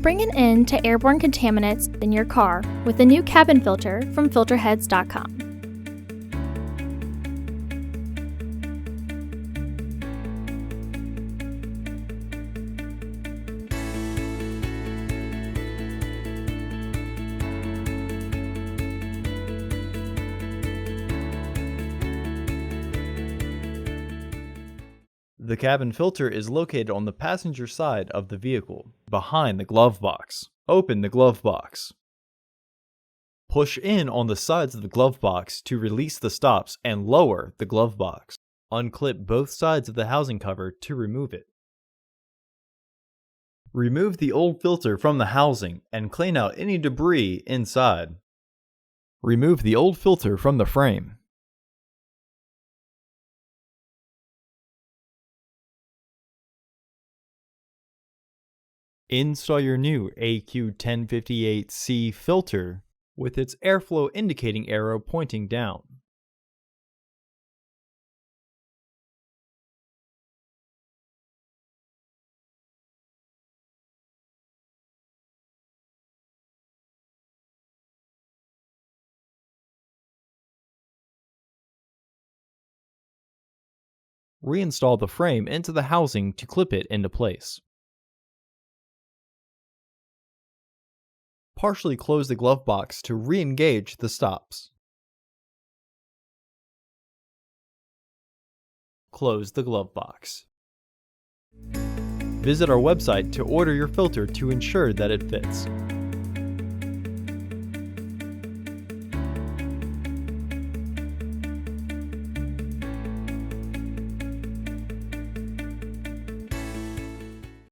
Bring an end to airborne contaminants in your car with the new cabin filter from Filterheads.com. The cabin filter is located on the passenger side of the vehicle, behind the glove box. Open the glove box. Push in on the sides of the glove box to release the stops and lower the glove box. Unclip both sides of the housing cover to remove it. Remove the old filter from the housing and clean out any debris inside. Remove the old filter from the frame. Install your new AQ1058C filter with its airflow indicating arrow pointing down. Reinstall the frame into the housing to clip it into place. Partially close the glove box to re-engage the stops. Close the glove box. Visit our website to order your filter to ensure that it fits.